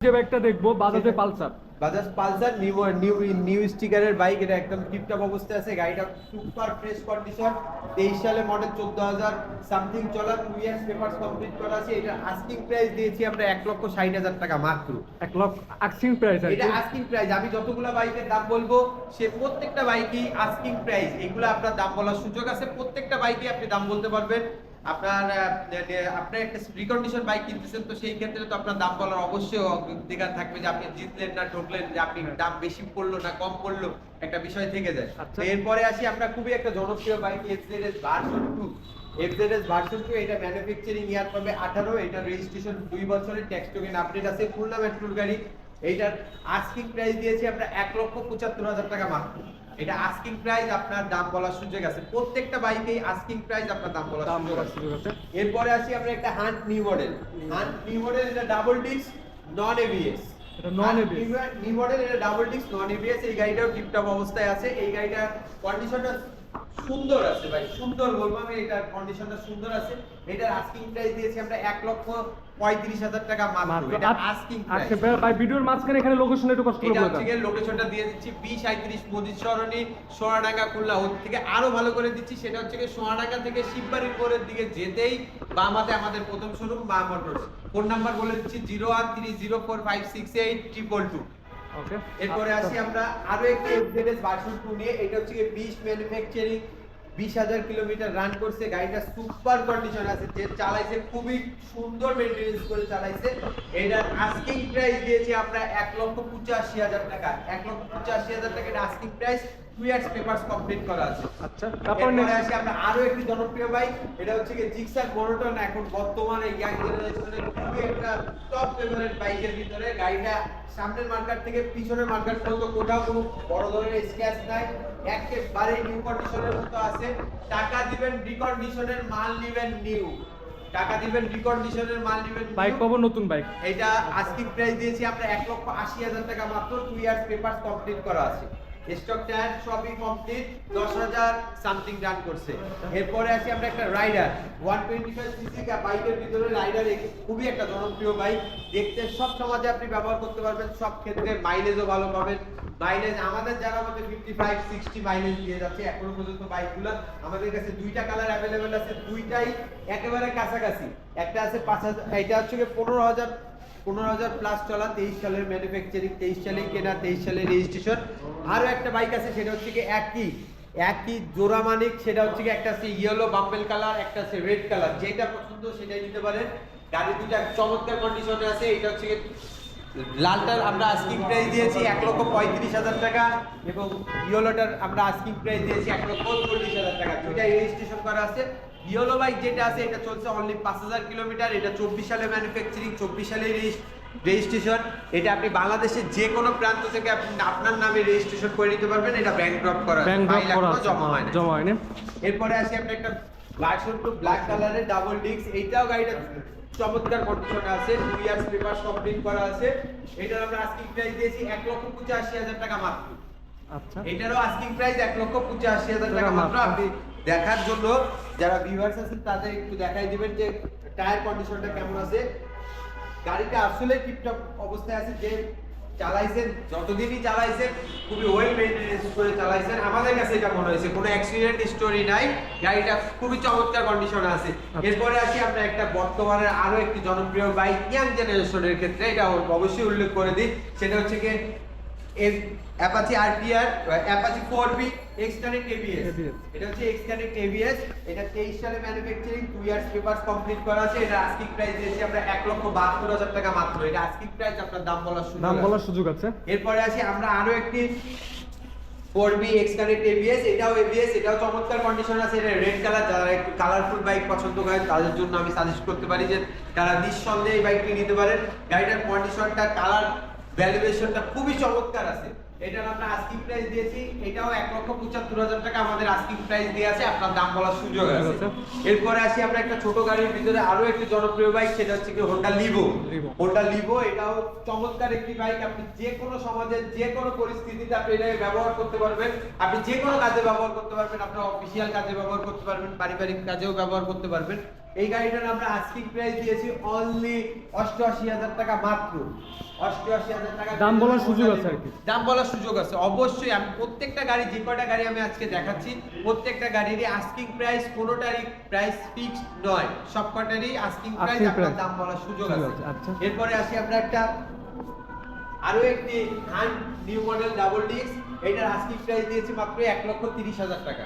যে বাইকটা দেখবো বাজাজে পালসার। Bajaj Pulsar new new new স্টিকারের বাইক, এটা একদম টিপটপ অবস্থায় আছে। গাড়িটা সুপার ফ্রেশ কন্ডিশন, 23 সালে মডেল, 14,000 সামথিং চলা, 2 ইয়ার্স পেপারস কমপ্লিট করা আছে। এটা আস্কিং প্রাইস দিয়েছি আমরা 1,60,000 টাকা মাত্র। 1 লাখ আস্কিং প্রাইস। এটা আস্কিং প্রাইস। আমি যতগুলো বাইকের দাম বলবো সে প্রত্যেকটা বাইকই আস্কিং প্রাইস। এগুলো আপনার দাম বলার সুযোগ আছে, প্রত্যেকটা বাইকই আপনি দাম বলতে পারবেন। আপনার আপনার একটা রিকন্ডিশন বাইক কিনতেছেন, তো সেই ক্ষেত্রে তো আপনার দাম বলার অবশ্যই অধিকার থাকবে যে আপনি জিতলেন না ঠকলেন, যে আপনি দাম বেশি পড়লো না কম পড়লো, একটা বিষয় থেকে যায়। তো এরপরে আসি আমরা খুবই একটা জনপ্রিয় bike FZS version 2। FZS version 2 এটা ম্যানুফ্যাকচারিং ইয়ার পাবে 18, এটা রেজিস্ট্রেশন 2 বছরের, ট্যাক্স টোকেন আপডেট আছে, খুলনা মেট্রোর গাড়ি। এইটার আস্কিং প্রাইস দিয়েছি আমরা 1,75,000 টাকা মাত্র। এটা আস্কিং প্রাইস, আপনার দাম বলার সুযোগ আছে। প্রত্যেকটা বাইকেই আস্কিং প্রাইস, আপনার দাম বলার সুযোগ আছে। এরপরে আসি আমরা একটা hunt new model. Hunt new model, এটা ডাবল ডিস্ক নন এবিএস। এটা নন এবিএস নিউ মডেল, এটা ডাবল ডিস্ক নন এবিএস। এই গাড়িটাও টিপটপ অবস্থায় আছে। এই গাড়িটার কন্ডিশনটা সুন্দর আছে ভাই, সুন্দর বলবো আমি, এটার কন্ডিশনটা সুন্দর আছে। এটার আস্কিং প্রাইস দিয়েছি আমরা 1,35,000 টাকা মাত্র। এটা আস্কিং প্রাইস। আচ্ছা ভাই, ভিডিওর মাঝখানে এখানে লোকেশন একটু কষ্ট করে এটা বলে হচ্ছে দাও। লোকেশনটা দিয়ে দিচ্ছি 2035 মজিদ সরণি, সোনাডাঙ্গা, খুলনা। ওর থেকে আরো ভালো করে দিচ্ছি, সেটা হচ্ছে সোনাডাঙ্গা থেকে শিববাড়ির মোড়ের দিকে যেতেই বাম হাতে আমাদের প্রথম শোরুম মা মোটরস। ফোন নাম্বার বলে দিচ্ছি 01304568222। ওকে, এরপরে আসি আমরা আরো একটা এফজেডএস ভার্সন 2 নিয়ে। এটা হচ্ছে 20 ম্যানুফ্যাকচারিং, 20,000 কিলোমিটার রান করছে। গাড়িটা সুপার কন্ডিশন আছে, যে চালাইছে খুবই সুন্দর মেইনটেনেন্স করে চালাইছে। এটার আস্কিং প্রাইস দিয়েছি আমরা 1,85,000 টাকা। 1,85,000 টাকা এটা asking price, 2 years papers complete করা আছে। আচ্ছা, তারপর এরপরে আসি আমরা আরো একটি জনপ্রিয় বাইক। এটা হচ্ছে জিক্সার মনোটন, এখন বর্তমানে ইয়াং জেনারেশনের খুবই একটা টপ ফেভারিট বাইকের ভিতরে। গাড়িটা সামনের মার্কার থেকে পিছনের মার্কার পর্যন্ত কোথাও কোনো বড় ধরনের স্ক্র্যাচ নাই, একেবারে নিউ কন্ডিশনের মতো আছে। টাকা দিবেন রিকন্ডিশনের, মাল নিবেন নিউ। টাকা দিবেন রিকন্ডিশনের, মাল নিবেন বাইক পাবো নতুন বাইক। এটা আস্কিং প্রাইস দিয়েছি আমরা 1,80,000 টাকা মাত্র, 2 ইয়ার্স পেপারস কমপ্লিট করা আছে। স্টক টায়ার সবই কমপ্লিট, 10,000 সামথিং রান করছে। এরপরে আসি আমরা একটা রাইডার 125 সিসি বাইকের ভিতরে। রাইডার খুবই একটা জনপ্রিয় বাইক, দেখতে সব সমাজে আপনি ব্যবহার করতে পারবেন, সব ক্ষেত্রে মাইলেজও ভালো পাবেন। মাইলেজ আমাদের জানা মতে 55-60 মাইলেজ দিয়ে যাচ্ছে এখনো পর্যন্ত বাইকগুলো। আমাদের কাছে দুইটা কালার অ্যাভেলেবেল আছে, দুইটাই একেবারে কাছাকাছি। একটা আছে 5,000, এটা হচ্ছে 15,000 প্লাস চলা, 23 সালের ম্যানুফ্যাকচারিং, 23 সালেই কেনা, 23 সালের রেজিস্ট্রেশন। আরো একটা বাইক আছে, সেটা হচ্ছে একই জোড়া মানিক। সেটা হচ্ছে একটা আছে ইয়েলো বাম্বেল কালার, একটা আছে রেড কালার। যেটা পছন্দ সেটাই নিতে পারেন। গাড়ি দুটো চমৎকার কন্ডিশনে আছে। এটা হচ্ছে লালটার আমরা আস্কিং প্রাইস দিয়েছি 1,35,000 টাকা, এবং ইয়েলোটার আমরা আস্কিং প্রাইস দিয়েছি 1,40,000 টাকা। দুইটাই রেজিস্ট্রেশন করা আছে। ইয়েলো বাইক যেটা আছে এটা চলছে অনলি 5,000 কিলোমিটার। এটা 24 সালে ম্যানুফ্যাকচারিং, 24 সালে রেজিস্ট্রেশন। এটা আপনি বাংলাদেশের যে কোনো প্রান্ত থেকে আপনি আপনার নামে রেজিস্ট্রেশন করে নিতে পারবেন। এটা ব্যাংক ড্রপ করা, ফাইল এখনো জমা হয়নি। এরপরে আসি আমরা একটা ভার্সন 2 ব্ল্যাক কালারের ডাবল ডিস্ক। এইটাও গাড়িটা চমৎকার কন্ডিশনে আছে, 2 ইয়ার্স পেপারস কমপ্লিট করা আছে। এটার আমরা আস্কিং প্রাইস দিয়েছি 1,85,000 টাকা মাত্র। আচ্ছা, এটারও আস্কিং প্রাইস 1,85,000 টাকা মাত্র। আপনি দেখার জন্য যারা ভিউয়ার্স আছেন তাদের একটু দেখাই দিবেন যে টায়ার কন্ডিশনটা কেমন আছে। গাড়িটা আসলে টিপটপ অবস্থায় আছে, যে চালাইছেন যতদিনই চালাইছেন খুবই ওয়েল মেইনটেনেন্স করে চালাইছেন। আমাদের কাছে এটা মনে হয়েছে কোনো অ্যাক্সিডেন্ট স্টোরি নাই, গাড়িটা খুবই চমৎকার কন্ডিশনে আছে। এরপরে আসি আমরা একটা বর্তমানের আরো একটি জনপ্রিয় বাইক ইয়াং জেনারেশনের ক্ষেত্রে, এটা অবশ্যই উল্লেখ করে দিই। সেটা হচ্ছে কি Apache RTR, Apache 4B X Connect ABS. এটা হচ্ছে এক্সকানেক্ট এবিএস। এটা 23 সালে ম্যানুফ্যাকচারিং, 2 ইয়ার্স পেপারস কমপ্লিট করা আছে। এটা আস্কিং প্রাইস দিয়েছি আমরা 1,72,000 টাকা মাত্র। এটা আস্কিং প্রাইস, আপনার দাম বলার সুযোগ আছে। এরপরে আসি আমরা আরো একটি 4B এক্সকানেক্ট এবিএস। এটাও এবিএস, এটাও চমৎকার কন্ডিশন আছে। এটা রেড কালার। যারা একটু কালারফুল বাইক পছন্দ করেন তাদের জন্য আমি সাজেস্ট করতে পারি যে তারা নিঃসন্দেহে এই বাইকটি নিতে পারেন। গাড়িটার কন্ডিশনটা, কালার ভ্যালুয়েশনটা খুবই চমৎকার আছে। এটার আমরা আস্কিং প্রাইস দিয়েছি, এটাও 1,75,000 টাকা আমাদের আস্কিং প্রাইস দিয়ে আছে, আপনার দাম বলার সুযোগ আছে। এরপরে আসি আমরা একটা ছোট গাড়ির ভিতরে আরো একটি জনপ্রিয় বাইক, সেটা হচ্ছে কি হোন্ডা লিভো। হোন্ডা লিভো এটাও চমৎকার একটি বাইক। আপনি যে কোনো সমাজের যে কোনো পরিস্থিতিতে আপনি এটাকে ব্যবহার করতে পারবেন। আপনি যে কোনো কাজে ব্যবহার করতে পারবেন, আপনার অফিসিয়াল কাজে ব্যবহার করতে পারবেন, পারিবারিক কাজেও ব্যবহার করতে পারবেন। এই গাড়িটার আমরা আস্কিং প্রাইস দিয়েছি অনলি 88,000 টাকা মাত্র। 88,000 টাকা দাম বলার সুযোগ আছে আর কি। দাম বলার সুযোগ আছে অবশ্যই। আমি প্রত্যেকটা গাড়ি, যে কয়টা গাড়ি আমি আজকে দেখাচ্ছি, প্রত্যেকটা গাড়িরই আস্কিং প্রাইস, কোনোটারই প্রাইস ফিক্সড নয়, সব কটারই আস্কিং প্রাইস, আপনার দাম বলার সুযোগ আছে। আচ্ছা। এরপরে আসি আমরা একটা আরো একটি hunt new model double disc, এটার আস্কিং প্রাইস দিয়েছি মাত্র 1,30,000 টাকা।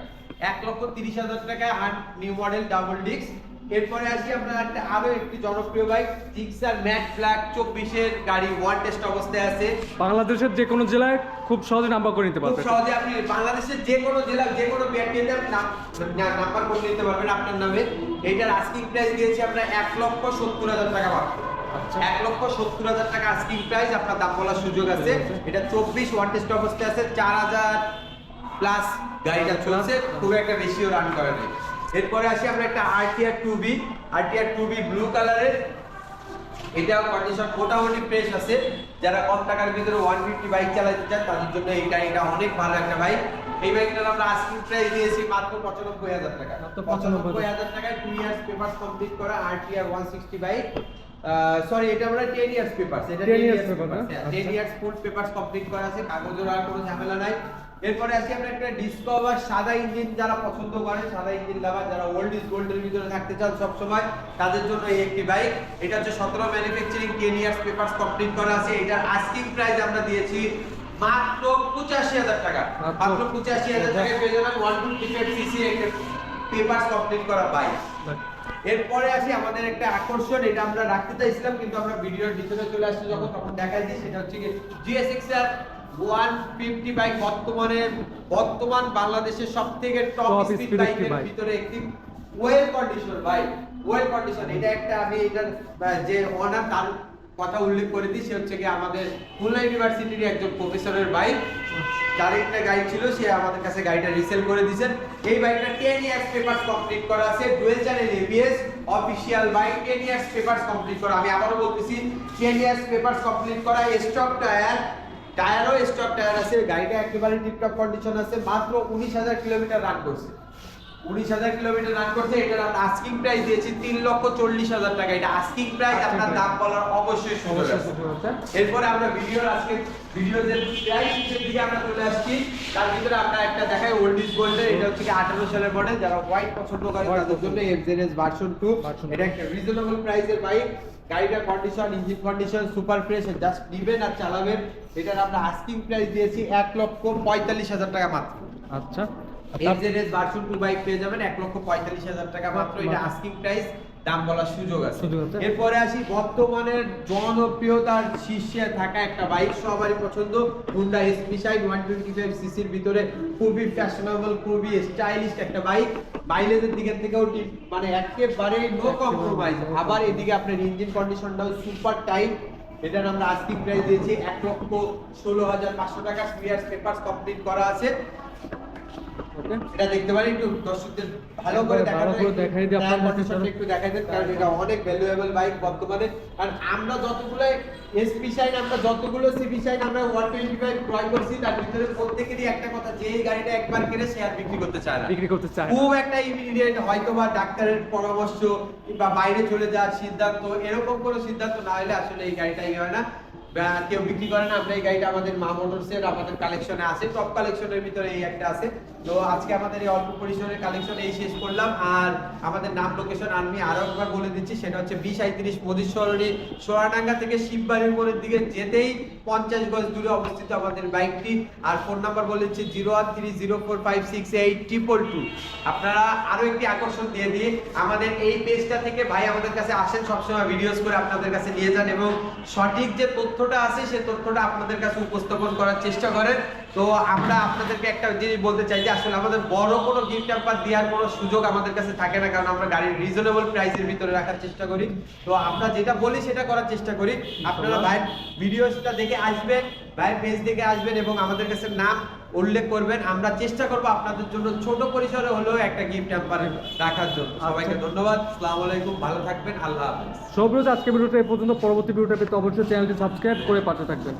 1,30,000 টাকায় hunt new model double disc. এরপরে আসি আমরা একটা আরো একটি জনপ্রিয় বাইক, জিক্সার ম্যাট ব্ল্যাক 24 এর গাড়ি, ওয়ান টেস্ট অবস্থায় আছে। বাংলাদেশের যে কোনো জেলায় খুব সহজে নাম্বার করে নিতে খুব পারবেন। সহজে আপনি বাংলাদেশের যে কোনো জেলা, যে কোনো বিআরটিতে নাম্বার করে নিতে পারবেন আপনার নামে। এটার আস্কিং প্রাইস দিয়েছি আমরা 1,70,000 টাকা মাত্র। আচ্ছা। 1,70,000 টাকা আস্কিং প্রাইস, আপনার দাম বলার সুযোগ আছে। এটা 24 ওয়ান টেস্ট অবস্থায় আছে, 4,000 প্লাস গাড়িটা চলছে, খুব একটা বেশিও রান করে নাই। এরপরে আসি আমরা একটা আরটিআর 2B ব্লু কালারের, এটাও কন্ডিশন মোটামুটি ফ্রেশ আছে। যারা কম টাকার ভিতরে 150 বাইক চালাতে চান তাদের জন্য এই গাড়িটা অনেক ভালো একটা বাইক। এই বাইকটার আমরা আস্কিং প্রাইস দিয়েছি মাত্র 95,000 টাকা। 95,000 টাকায় 2 ইয়ার্স পেপারস কমপ্লিট করা আরটিআর 160 বাইক। সরি, এটা আমরা 10 ইয়ার্স পেপারস, এটা 10 ইয়ার্স পেপারস, 10 ইয়ার্স ফুল পেপারস কমপ্লিট করা আছে, কাগজের আর কোনো ঝামেলা নাই। এরপরে আসি আমরা একটা ডিসকভার সাদা ইঞ্জিন, যারা পছন্দ করেন, সাদা ইঞ্জিন লাভার, যারা ওল্ড ইজ গোল্ডের ভিতরে থাকতে চান সব সময়, তাদের জন্য এই একটি বাইক। এটা হচ্ছে 17 ম্যানুফ্যাকচারিং, 10 ইয়ার্স পেপারস কমপ্লিট করা আছে। এটার আস্কিং প্রাইস আমরা দিয়েছি মাত্র 85,000 টাকা। মাত্র 85,000 টাকায় পেয়ে যাবেন 125 সিসি একটা পেপারস কমপ্লিট করা বাইক। এরপরে আসি আমাদের একটা আকর্ষণ, এটা আমরা রাখতে চাইছিলাম কিন্তু আমরা ভিডিওর ভিতরে চলে আসছি যখন, তখন দেখাই দিই। সেটা হচ্ছে কি GSX-R 150 বাইক, বর্তমান বাংলাদেশের সবথেকে টপ স্পিড বাইকের ভিতরে একটি well condition bike, well condition. এটা একটা আমি এটার যে ওনার তার কথা উল্লেখ করে দিই, সে হচ্ছে কি আমাদের খুলনা ইউনিভার্সিটির একজন প্রফেসরের বাইক, যার একটা গাড়ি ছিল, সে আমাদের কাছে গাড়িটা রিসেল করে দিয়েছেন। এই বাইকটা 10 ইয়ার্স পেপারস কমপ্লিট করা আছে, dual channel ABS official bike, 10 years papers complete করা। আমি আবারও বলতেছি 10 ইয়ার্স পেপারস কমপ্লিট করা, স্টক টায়ারও স্টক টায়ার আছে, গাড়িটা একেবারে টিপটপ কন্ডিশন আছে। মাত্র 19,000 কিলোমিটার রান করছে, 19,000 কিলোমিটার রান করছে। এটার আমরা আস্কিং প্রাইস দিয়েছি 3,40,000 টাকা। এটা আস্কিং প্রাইস, আপনার দাম বলার অবশ্যই সুযোগ আছে। এরপরে আমরা ভিডিওর যে প্রাইসের দিকে আমরা চলে আসছি, তার ভিতরে আমরা একটা দেখাই ওল্ড ইজ গোল্ডের। এটা হচ্ছে 18 সালের মডেল, যারা হোয়াইট পছন্দ করে তাদের জন্য FZS ভার্সন 2। এটা একটা রিজনেবল প্রাইসের বাইক। গাড়িটার condition, engine condition super fresh, just নিবেন আর চালাবেন। এটার আমরা আস্কিং প্রাইস দিয়েছি 1,45,000 টাকা মাত্র। আচ্ছা। FZS ভার্সন 2 বাইক পেয়ে যাবেন 1,45,000 টাকা মাত্র। এটা আস্কিং প্রাইস, দাম বলার সুযোগ আছে। এরপরে আসি বর্তমানের জনপ্রিয়তার শীর্ষে থাকা একটা বাইক, সবারই পছন্দ, Honda SP Shine 125 সিসির ভিতরে, খুবই ফ্যাশনেবল, খুবই স্টাইলিশ একটা বাইক। মাইলেজের দিকের থেকেও মানে একেবারে নো কম্প্রোমাইজ। আবার এদিকে আপনার ইঞ্জিন কন্ডিশনটাও সুপার টাইট। এটার আমরা আস্কিং প্রাইস দিয়েছি 1,16,500 টাকা। 3 ইয়ার্স পেপারস কমপ্লিট করা আছে। এটা দেখতে পারেন, একটু দর্শকদের ভালো করে দেখাই দিই, আপনার কন্ডিশনটা একটু দেখাই দেন, কারণ এটা অনেক ভ্যালুয়েবল বাইক বর্তমানে। কারণ আমরা যতগুলো SP Shine, আমরা যতগুলো CB Shine আমরা 125 ক্রয় করছি, তার ভিতরে প্রত্যেকেরই একটা কথা, যে এই গাড়িটা একবার কিনে সে আর বিক্রি করতে চায় না। খুব একটা ইমিডিয়েট হয়তোবা ডাক্তারের পরামর্শ কিংবা বাইরে চলে যাওয়ার সিদ্ধান্ত, এরকম কোনো সিদ্ধান্ত না হলে আসলে এই গাড়িটাই হয় না, কেউ বিক্রি করে না। আমরা এই গাড়িটা আমাদের মা মোটরসের আমাদের কালেকশনে আছে, টপ কালেকশনের ভিতরে এই একটা আছে। তো আজকে আমাদের এই অল্প পরিসরের কালেকশন এই শেষ করলাম। আর আমাদের নাম, লোকেশন আমি আরো একবার বলে দিচ্ছি, সেটা হচ্ছে 2035 মদির সরণি, সোনাডাঙ্গা থেকে শিববাড়ির মোড়ের দিকে যেতেই 50 গজ দূরে অবস্থিত আমাদের বাইকটি। আর ফোন নাম্বার বলে দিচ্ছি 0130456822। আপনারা আরো একটি আকর্ষণ দিয়ে দিই, আমাদের এই পেজটা থেকে ভাই আমাদের কাছে আসেন, সবসময় ভিডিওস করে আপনাদের কাছে নিয়ে যান এবং সঠিক যে তথ্যটা আছে সেই তথ্যটা আপনাদের কাছে উপস্থাপন করার চেষ্টা করেন। তো আমরা আপনাদেরকে একটা জিনিস বলতে চাই যে আসলে আমাদের বড় কোনো গিফট হ্যাম্পার দেওয়ার কোনো সুযোগ আমাদের কাছে থাকে না, কারণ আমরা গাড়ির রিজনেবল প্রাইসের ভিতরে রাখার চেষ্টা করি। তো আমরা যেটা বলি সেটা করার চেষ্টা করি। আপনারা ভাইয়ের ভিডিওসটা দেখে আসবেন, ভাইয়ের পেজ দেখে আসবেন এবং আমাদের কাছে নাম উল্লেখ করবেন। আমরা চেষ্টা করব আপনাদের জন্য ছোট পরিসরে হলেও একটা গিফট হ্যাম্পার রাখার জন্য। সবাইকে ধন্যবাদ, আসসালামু আলাইকুম, ভালো থাকবেন, আল্লাহ হাফেজ। সব আজকে ভিডিওটা এই পর্যন্ত। পরবর্তী ভিডিওটা পেতে অবশ্যই চ্যানেলটি সাবস্ক্রাইব করে পাশে থাকবেন।